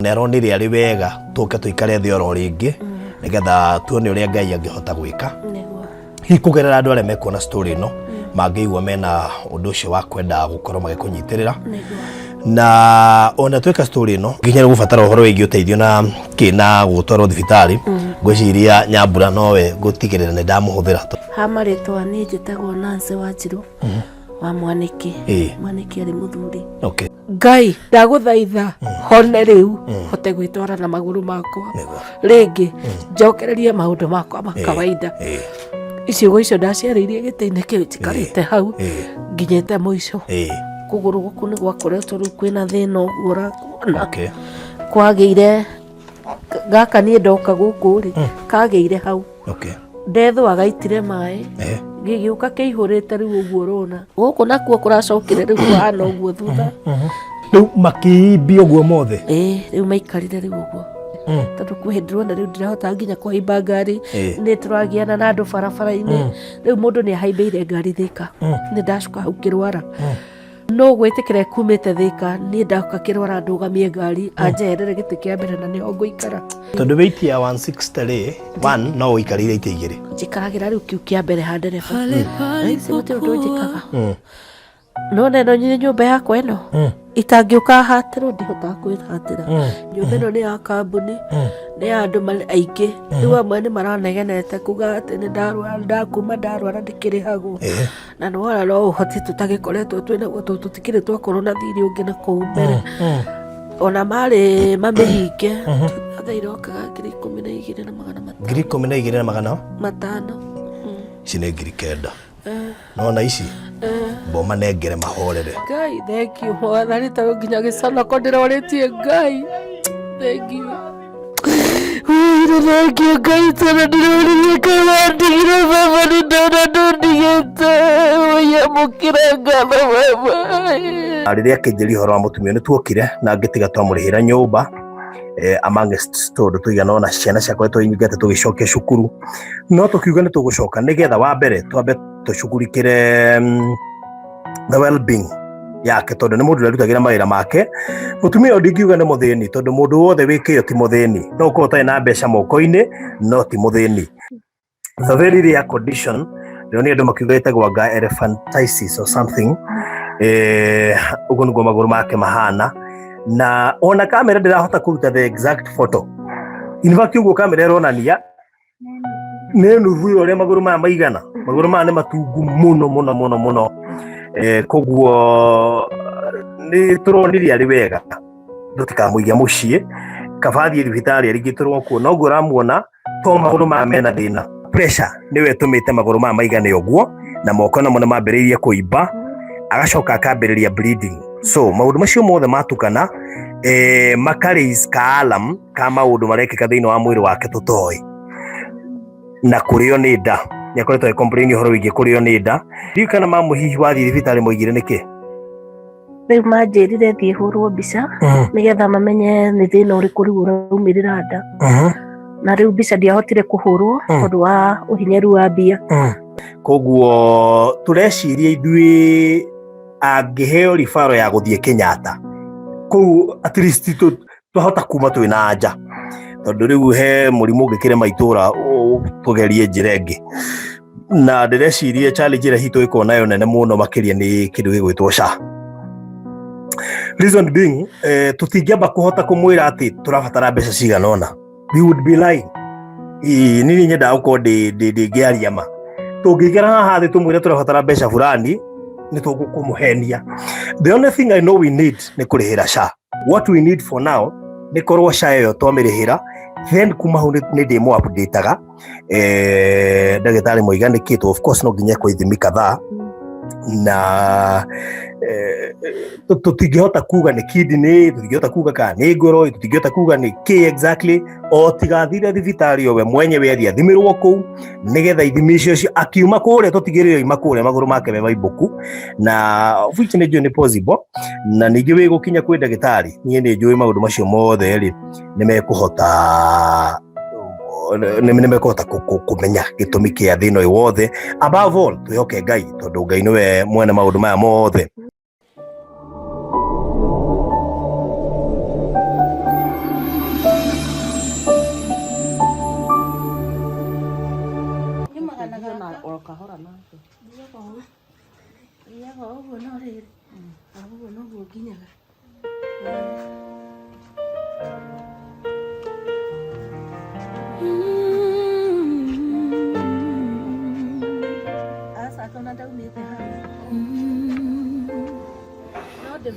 Neronire ari wega tuke tuikare thĩ oro ringi nigetha tuone uria Ngai angihota gwika hikugerera andu aria mekuona story no mangiigua mena undu ucio wa kwenda gukorwo magikunyitirira na ona tweka story no nginya gubatara uhoro wigi uteithio na kina gutwaro thibitari ngwiciria Nyambura nowe gutigirira ni ndamuhuthira hamaritwa ni njitagwo Nancy Wanjiru wa Mwaniki Mwaniki ari muthuri. Okay. Ngai ndaguthaitha hone riu hote gwitwara na maguru makwa ringi njokererie maundu makwa ma kawaida icigo icio ndaciaririe gitine kiu njikarite hau nginyete muico kuguru guku ni gwakoretwo riu kwina thina uguo urakuona kwageire gaka ni ndoka guku ri kageire hau ndetho agaitire mai gigiuka kihurite riu uguo rona guku nakuo kuracokire riu hana uguo thutha riu makiimbia uguo mothe riu maikarire riu uguo tondu kwihindurwo na riu ndirahota nginya kuhaimba ngari ni turagiana na andu barabara-ini riu mundu ni ahaimbeire ngari Thika ni ndacuka hau kirwara no gwitikira kumite Thika ni ndauka kirwara ndugamie ngari anjerere giti kia mbere na ni ngũikara tondu weight ya 160 ri 1 no uikarire ite igiri njikaragira riu kiu kia mbere ha ndereba si gutiri undu njikaga no neno nyumba yakwa ino itangiuka hatirwo ndihotaga kwihatira nyumba ino ni ya kambuni ni andu aingi riu amwe ni maranegenete kuga ati ni ndakuma ndarwara ndikirihagwo na nwara no uhoti tutagikoretwo twinaguo tutikire twakorwo na thiri ungi na kou mbere ona mari mamihinge thairokaga 12,500 ici ni 9,000 nona ici boma nengere mahorere Ngai thank you mwathani ta nginya gicana ko ndiroritie Ngai thank you thank you Ngai tana ndiroritie kana ndigire baba ni ndona ndigite oya mukira ngano baba ariria kinjiri horo wa mutumia ni tuokire na ngitiga twamurihira nyumba among story tuigana ona ciana ciakwa twinyugete tugicokia cukuru no tukiuga ni tugucoka nigetha wa mbere twambe tucugurikire the well-being yake tondu ni mundu urutagira mawira make mutumia ndingiuga ni muthini tondu mundu wothe wikio ti muthini no uko utai na mbeca moko-ini no ti muthini the very rare condition ndio ni andu makiuga itagwa elephantiasis or something ugo niguo maguru make mahana na ona kamera ndirahota kuruta the exact photo in fact ugo kamera ironania ne nuthu uria maguru maya maigana maguru maya ni matungu muno koguo ni turonirie ari wega tutikamuigia mucii kabathie thibitari arigitirwo kuo no nguramuona to maguru maya mena thina pressure niwe tumite maguru maya maigane uguo na moko namo mambiririe kuimba agacoka akambiriria bleeding so maundu macio mothe matukana makaris ka alarm ka maundu marekika thiini wa mwiri wake tutoi na kurio ni nda nyakoretwo complain horo wigi kurio ni nda ndikana mamu hihi wathi thibitari moigire niki riu manjirire thie hurwo mbica nigetha mamenye ni thina uriku riu uraumirira nda na riu mbica ndiahotire kuhurwo tondu wa uhinyaru wa mbia koguo tureciria ithui angiheo rifaro ya guthie Kenyatta kou at least tuhota kuma twina anja tondu riu he murimu ungikire maitura tugerie njira ingi na ndireciria challenge ira hitu iko nayo nene muno makiria ni kindu gigwitwo SHA reason being tutingiamba kuhota kumwira ati turabatara mbeca cigana ona we would be lying nini nyenda uko de giaria ma tungigera haha thi tumwire turabatara mbeca fulani ni tugukumuhenia the only thing I know we need ni kurihira SHA what we need for now ni korwo SHA yo twamirihira then kuma hu ni demo updateaga ndagitari moiganikitwo of course no nginya kwa ithimi kadhaa na tutingihota kuga ni kidney tutingihota kuga kana ni ngoro tutingihota kuga ni ki exactly o tigathire thibitari we mwenyewe athia thimirwo kou nigetha ithimi icio akiuma kuria tutigirire ima kuria maguru make me maibuku na which ni possible na ningi we gukinya kwi ndagitari nie ni njui maundu macio mothe ri ni mekuhota nimekota kumenya gitumi kia thino iwothe above all tuyoke Ngai tondu Ngai niwe mwene maundu maya mothe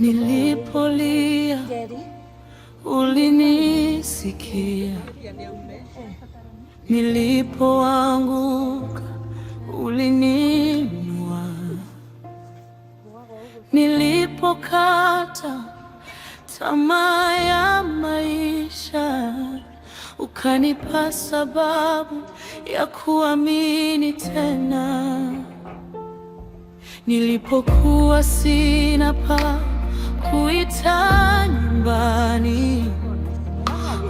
Nilipolia ulinisikia, nilipoanguka ulininua, nilipokata tamaa ya maisha ukanipa sababu ya kuamini tena. Nilipokuwa sina pa kuita nyumbani,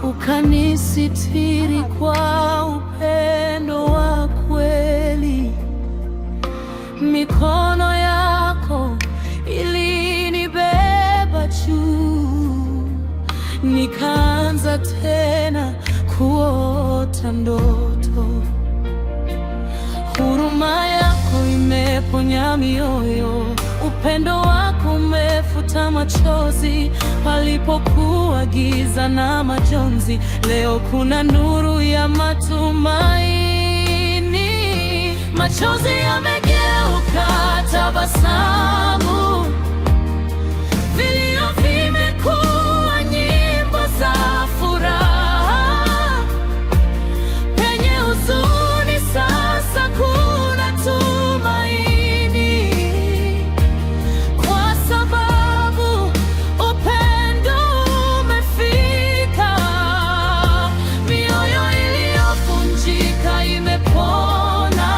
ukanisitiri kwa upendo wa kweli. Mikono yako ilinibeba juu, nikaanza tena kuota ndoto. Huruma yako imeponya mioyo, upendo wako umefuta machozi. Palipokuwa giza na majonzi, leo kuna nuru ya matumaini. Machozi yamegeuka tabasamu, vilio vimekuwa nyimbo za furaha. Penye huzuni sasa kuna tumaini, kwa sababu upendo umefika. Mioyo iliyovunjika imepona,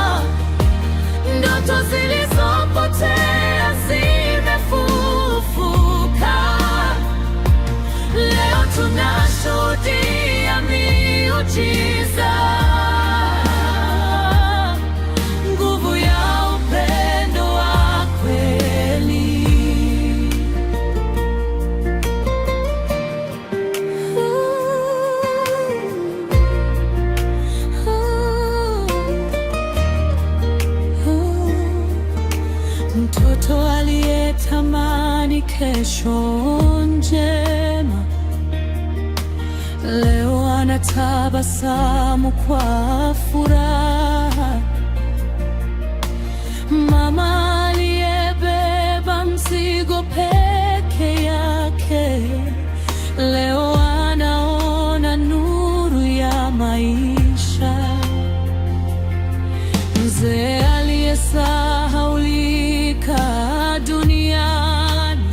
ndoto zilizopotea zimefufuka. Leo tunashuhudia miujiza, nguvu ya upendo wa kweli. Mtoto aliyetamani kesho njema, leo anatabasamu kwa furaha. Mama aliyebeba mzigo peke yake, leo anaona nuru ya maisha. Mzee aliyesahaulika duniani,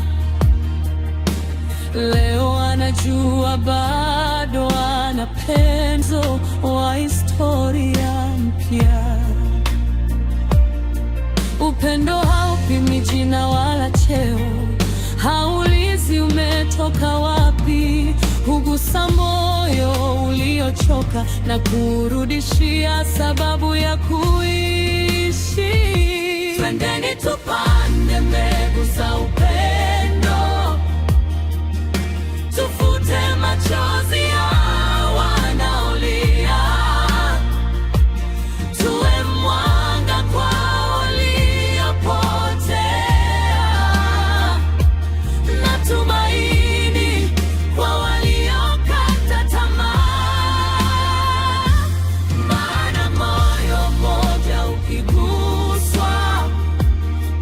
leo anajua bado ana penzo wa historia mpya. Upendo haupimi jina wala cheo, haulizi umetoka wapi. Hugusa moyo uliochoka na kurudishia sababu ya kuishi. Twendeni tupande mbegu za upendo, tufute machozi ya wanaolia, tuwe mwanga kwa waliopotea, na tumaini kwa waliokata tamaa. Maana moyo mmoja ukiguswa,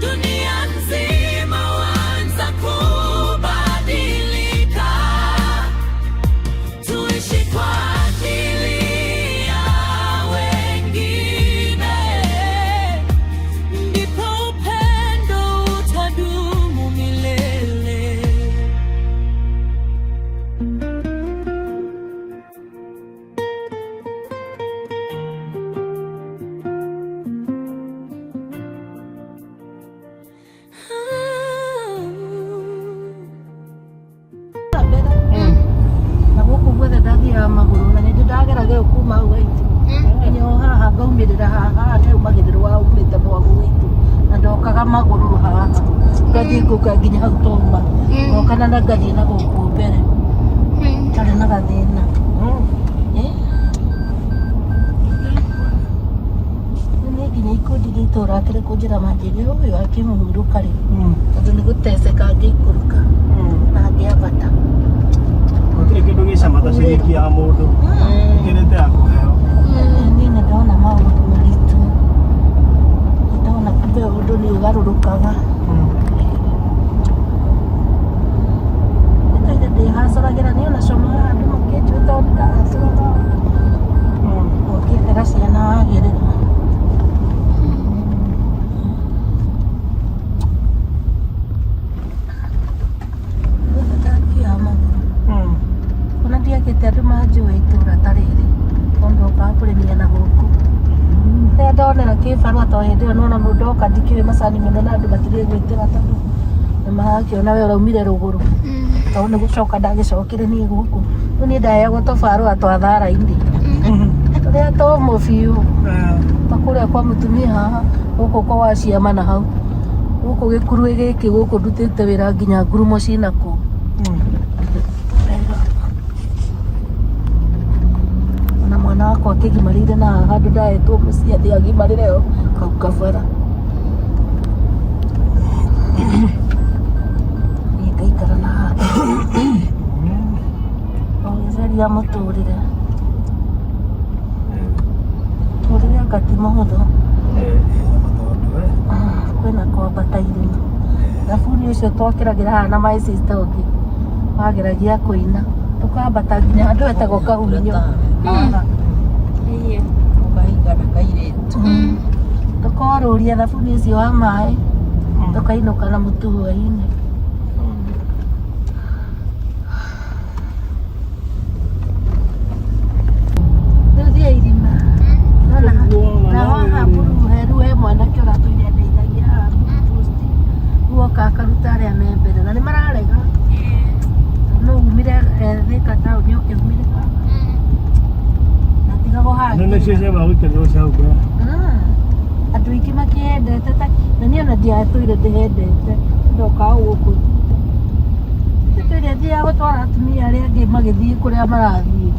dunia nzima huanza kubadilika. Tuishi kwa ajili ya wengine, ndipo upendo utadumu milele. na gũkũ guothe ndathiaga magũrũ na nĩndĩ ndageraga kuma hau haitũ nginya o haha ngaumĩrĩra haha nĩ umagĩrĩrwo umĩte mwagu witũ, na ndokaga magũrũ haha ngathiĩ ngũka nginya hau Tomba, ngokana na ngathiĩ na gũkũ mbere itarĩ na gathĩna. Nĩ nginya ikundi rĩa itũra akĩrĩ kũnjĩra manjĩrĩ ũyũ akĩmũhurũka rĩ, tondũ nĩ gũteceka angĩikũrũka na angĩambata. Gũtirĩ kĩndũ gĩcama ta ciringi ya mũndũ ĩkĩrĩte ya kũheo. Niĩ nĩ ndona maũndũ maritũ, nĩ ndona kumbe ũndũ nĩ ũgarũrũkaga. ndekĩte andũ manjũĩ itũra ta rĩrĩ tondũ okaga kũrĩmia na gũkũ rĩrĩa ndonera kĩbarũa to hĩndĩ ĩyo nona mũndũ oka ndikĩrĩ macani mũno na andũ matirĩ gwĩtĩra tondũ nĩmarakĩona we ũraumire rũgũrũ tondũ nĩ gũcoka ndagĩcokire niĩ gũkũ rĩu niĩ ndaheagwo tũbarũa twa thara-inĩ tũrĩa tũmũ biũ kũrĩa kwa mũtumia haha gũkũ kwa waciama na hau gũkũ gĩkuru gĩkĩ gũkũ ndutĩte wĩra nginya ngurumo cinakũ na mwana wakwa akĩgimarĩire na haha handũ ndahetwo mũciĩ atĩ agimarĩre o kau kabara niĩ ngaikara na haha ũgĩceria mũtũrĩre mũtũrĩre anga ti mũhũthũ kwĩna kwambata irĩma thabuni ũcio twokĩragĩra haha na my sister ũngĩ wageragia kũina tũkambata nginya handũ hetagwo Kahuminyo tũkorũria thabuni ũcio wa maĩ tũkainũka na mũtu hwainĩ rĩu thiĩ irima na haha mũruheru he mwanake ũratũire ndeithagia haha rĩu oka akaruta arĩa me mbere na nĩ mararega no umire Thika taũni ũkĩhumĩrĩka na tigagwo hangĩ andũ aingĩ makĩendete na niĩ ona ndiatũire ndĩhendete ndoka o gũkũ tũire thiaga gũtwara atumia arĩa angĩ magĩthiĩ kũrĩa marathiĩ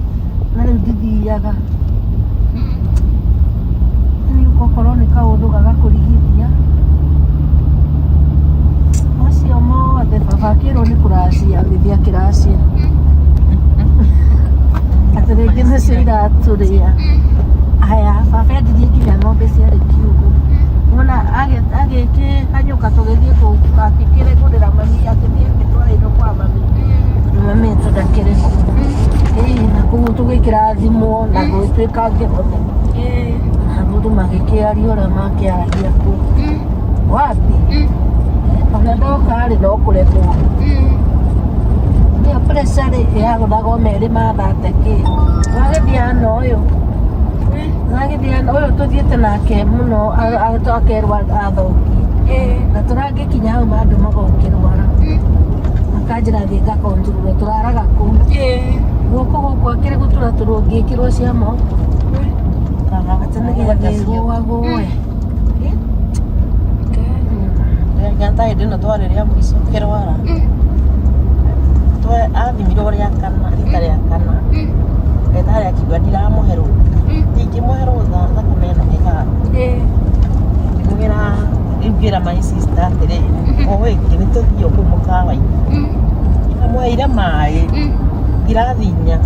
na rĩu ndithiaga nĩ gũkorwo nĩ kaũndũ gagakũrigithia macio mothe baba akĩrwo nĩ kũracia agĩthiĩ akĩracia atĩ rĩngĩ nĩcio iratũrĩa aya baba endirie nginya ng'ombe ciarĩ kiugũ wona agĩkĩhanyũka tũgĩthiĩ akĩkĩrĩgũrĩra mami agĩthiĩ akĩtwara indo kwa mami tondũ mami witũ ndakĩrĩ ho na kũu tũgĩkĩra thimũ na gũgĩtuĩka ngĩhothe na mũndũ magĩkĩaria ũrĩa makĩaragia kũu wapi ona ndoka-rĩ no kũremwo nĩyo pressure-rĩ yagũthaga merĩ mathate kĩ wagĩthiĩ hana ũyũ ũyũ tũthiĩte nake mũno akerwo athokie na tũrangĩkinya hau andũ magokĩrwara makanjĩra thiĩ ngakonjurũrwo tũraraga kũu guoko gũkũ akĩrĩ gũtũratũrwo ngĩkĩrwo cia moko atĩ nĩgetha gĩgũagũe Nyata hĩndĩ ĩno twarĩrĩa mũico kĩrwara athimirwo rĩa kana rita rĩa kana ndagĩtarĩ akiuga ndiramũhe rũtha ndingĩmũhe rũtha thakame ĩno ĩhana ngĩmwĩra rĩu ngĩra my sister atĩrĩrĩ owĩkĩ nĩ tũthiĩ kũu mũkawa-inĩ amũheire maĩ ngirathi inya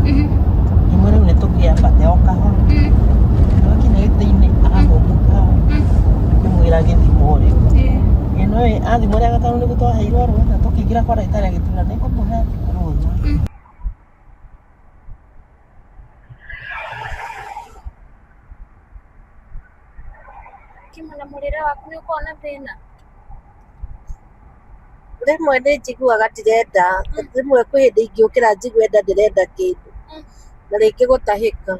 ngĩmwĩra rĩu nĩ tũkĩambate o kahora twakinya gĩtĩ-inĩ agamũmbũka ngĩmwĩra gĩthimo rĩu ĩno athimwo rĩa gatano nĩguo twaheirwo rũtha tũkĩingĩra kwa ndagĩtarĩ agĩtwĩra nĩngũmũhe rũtha Kimana mũrĩre waku nĩ ũkoragwo na thĩna rĩmwe nĩ njiguaga ndirenda rĩmwe kwĩ hĩndĩ ingĩũkĩra njigue nda ndĩrenda kĩndũ na rĩngĩ gũtahĩka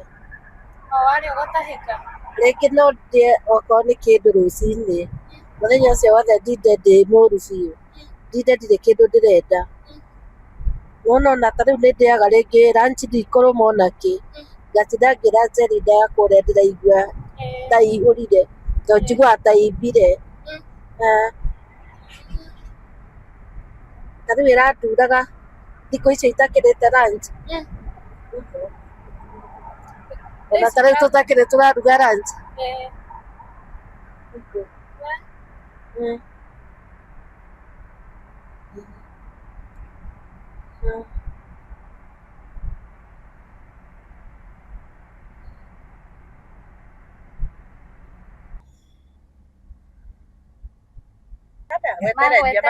o warĩ ũgũtahĩka rĩngĩ no ndĩe okorwo nĩ kĩndũ rũcinĩ mũthenya ũcio wothe ndinde ndĩ mũru biũ ndinde ndirĩ kĩndũ ndĩrenda wona ona ta rĩu nĩ ndĩaga rĩngĩ lunch ndikũrũma ona kĩ ngatinda ngĩra Njeri ndakwa ũrĩa ndĩraigua ta ihũrire tondũ njiguaga ta imbire ta rĩu ĩranduraga thikũ icio itakĩrĩte lunch ona ta rĩu tũtakĩrĩ tũraruga lunch magwetererie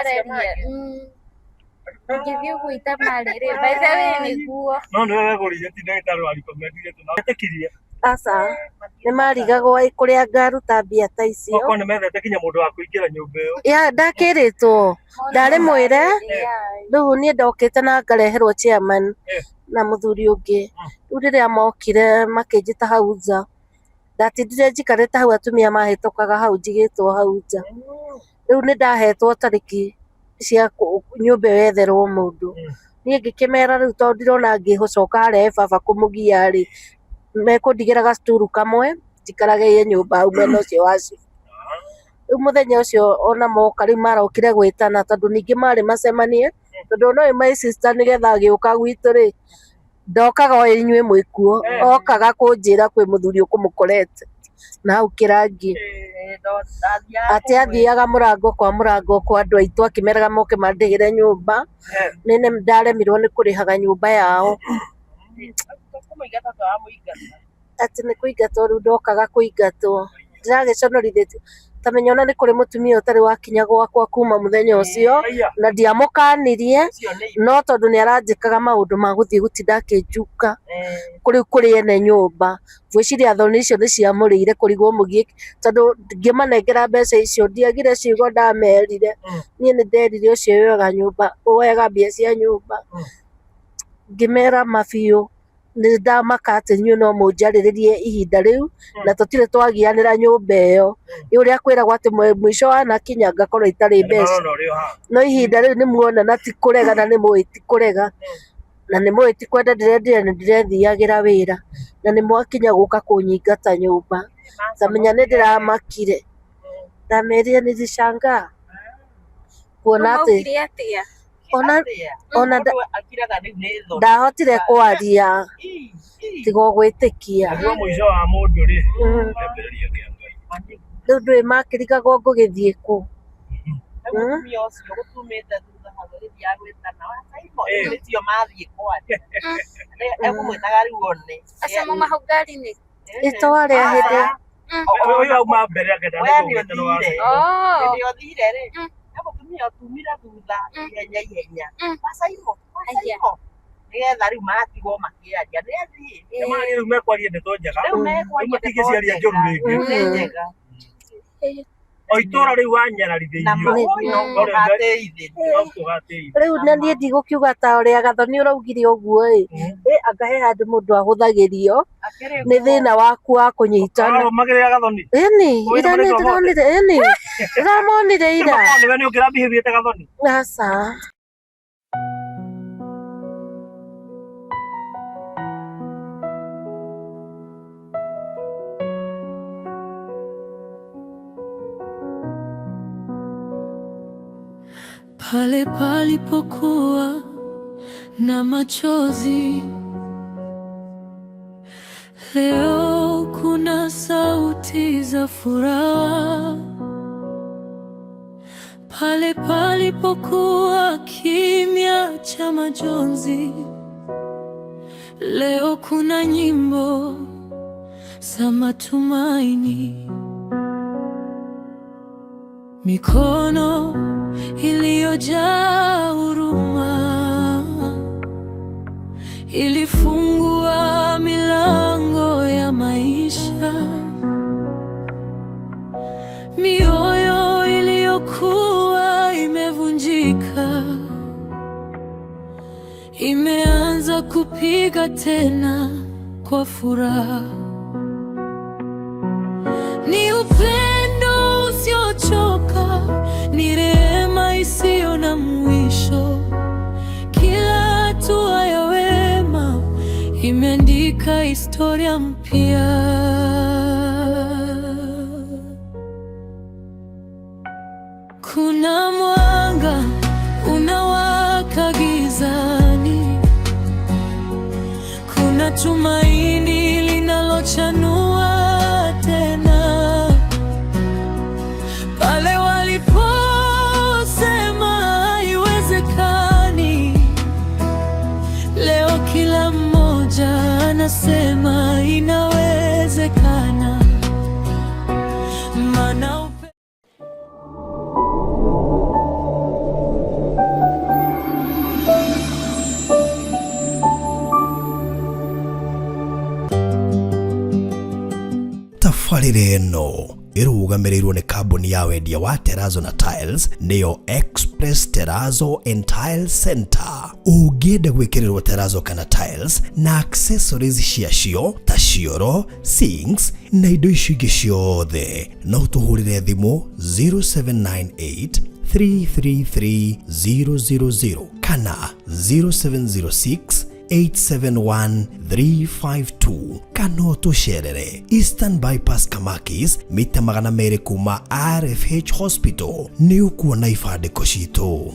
ngĩthiĩ gwĩta marĩ-rĩ by the way nĩguo no nĩ wegũrire ti ndagĩtarĩ wa recommendire tũnatekirie aca nĩ marigagwo kũrĩa ngaruta mbia ta icio. Oko nĩ methete kinya mũndũ wa kũingĩra nyũmba ĩyo. Ya ndakĩrĩtwo ndarĩ mwĩre rĩu niĩ ndokĩte na ngareherwo chairman na mũthuri ũngĩ. Rĩu rĩrĩa mokire makĩnjĩta hau nja, ndatindire njikarĩte hau, atumia mahĩtũkaga hau njigĩtwo hau nja. Rĩu nĩ ndahetwo tarĩki cia nyũmba ĩyo yetherwo mũndũ. Niĩ ngĩkĩmera rĩu tondũ ndirona ngĩcoka harehe baba kũmũgia-rĩ, mekũndigĩra gacuturu kamwe njikarage nyũmba hau mwena ũcio wa cibũ. Rĩu mũthenya ũcio ona moka rĩu marokire gwĩtana tondũ ningĩ marĩ macemanie, tondũ no my sister nĩgetha agĩũka gwitũ-rĩ, ndokaga o inyuĩ mwĩ kuo, okaga kũnjĩra kwĩ mũthuri ũkũmũkorete na hau kĩrangi. Atĩ athiaga mũrango kwa mũrango kwa andũ aitũ akĩmeraga moke mandĩhĩre nyũmba, nĩ ndaremirwo nĩ kũrĩhaga nyũmba yao. Atĩ nĩ kũingatwo rĩu ndokaga kũingatwo. Ndĩragĩconorithĩtio tamenya ona nĩ kũrĩ mũtumia ũtarĩ wakinya gwakwa kuma mũthenya ũcio, na ndiamũkanirie, no tondũ nĩ aranjĩkaga maũndũ ma gũthiĩ gũtinda akĩnjuka kũrĩ ene nyũmba. Ngwĩciria thoni icio nĩ ciamũrĩire kũrigwo mũgiĩ, tondũ ngĩmanengera mbeca icio ndiagire ciugo ndamerire. Niĩ nĩ nderire ũcio wega nyũmba, wega mbia cia nyũmba. Ngĩmera mabiũ nĩ ndamaka atĩ inyuĩ no mũnjarĩrĩrie ihinda rĩu, na tũtirĩ twagianĩra nyũmba ĩyo. Ũrĩa kwĩragwo atĩ mũico wanakinya ngakorwo itarĩ mbeca. No ihinda rĩu nĩ muona na ti kũrega, na nĩ mũĩ ti kũrega, na nĩ mũĩ ti kwenda ndĩrendire nĩ ndĩrethiagĩra wĩra, na nĩ mwakinya gũka kũnyingata nyũmba. Tamenya nĩ ndĩramakire. Ndamerire nilishangaa kuona atĩ ona ndahotire kwaria tiga gwĩtĩkia. Rĩu ndũĩ makĩrigagwo ngũgĩthiĩ kũ. Itwarĩa hĩndĩ mũtumia ũtumire thutha ihenya nĩgetha rĩu magatigwo makĩaria rĩu mekwaria ndeto njega, rĩu matingĩciaria njũru rĩngĩ. O itũra rĩu wanyararithĩirio rĩu na niĩ ndigũkiuga ta ũrĩa Gathoni ũraugire ũguo-ĩ, anga he handũ mũndũ ahũthagĩrio nĩ thĩna waku wa kũnyitana. Ĩni ira nĩ ndĩronire, ĩni ndĩramonire ira. Aca. Pale palipokuwa na machozi, leo kuna sauti za furaha. Pale palipokuwa kimya cha majonzi, leo kuna nyimbo za matumaini. Mikono iliyojaa huruma ilifungua milango ya maisha. Mioyo iliyokuwa imevunjika imeanza kupiga tena kwa furaha. Ni upendo usiochoka, ni rehema isiyo na mwisho. Kila hatua ya wema imeandika historia mpya. Kuna mwanga unawaka gizani, kuna tumaini linalochanua tena. Pale waliposema haiwezekani, leo kila mmoja anasema inawezekana. Maana tabarĩra ĩno ĩrũgamĩrĩirwo nĩ kambuni ya wendia wa Terrazzo na Tiles nĩyo Express Terrazzo and Tile Center. Ũngĩenda gwĩkĩrĩrwo Terrazzo kana Tiles na accessories ciacio ta cioro, sinks na indo icio ingĩ ciothe, no tũhũrĩre thimũ 0798 333 000 kana 0706 871-352 kana tucerere Eastern Bypass Kamakis mita 200 kuma RFH Hospital ni ukuona ifandĩko citũ.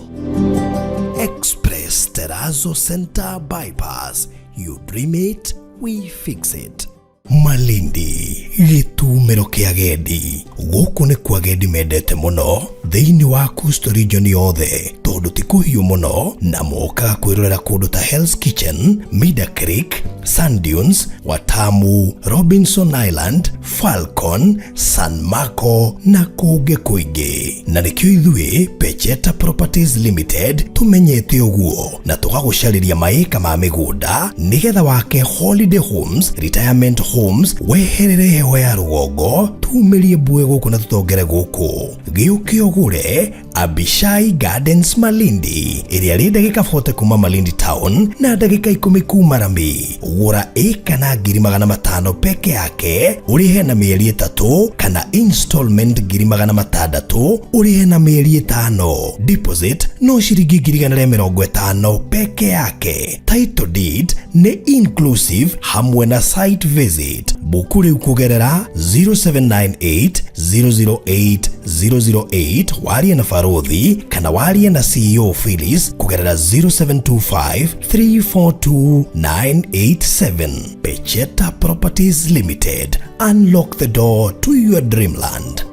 Express Terrazzo Center Bypass, you dream it, we fix it. Malindi gĩtumĩro kĩa agendi gũkũ nĩ kwa agendi mendete mũno thĩinĩ wa Coastal Region yothe tondũ ti kũhiũ mũno na moka kwĩrorera kũndũ ta Hell's Kitchen, Mida Creek, Sand Dunes, Watamu, Robinson Island, Falcon, San Marco na kũngĩ kũingĩ. Na nĩkĩo ithuĩ Pecheta Properties Limited tũmenyete ũguo na tũgagũcarĩria maĩka ma mĩgũnda nĩgetha wake holiday homes, retirement homes, weherere heho ya rũgongo, tumĩrie mbue gũkũ na tũtongere gũkũ. Gĩũke ũgũre Abishai Gardens Malindi ĩrĩa rĩ ndagĩka 40 kuma Malindi Town na ndagĩka 10 kuma Rami. Gũra ĩka na 500,000 peke yake ũrĩhe na mĩeri 3 kana installment 600,000 ũrĩhe na mĩeri 5. Deposit no ciringi 150 peke yake. Title deed nĩ inclusive hamwe na site visit. Buku rĩu kũgerera 0798 008 008 warie na Farothi kana warie na CEO Phyllis kũgerera 0725 342 987. Pecheta Properties Limited. Unlock the door to your dreamland.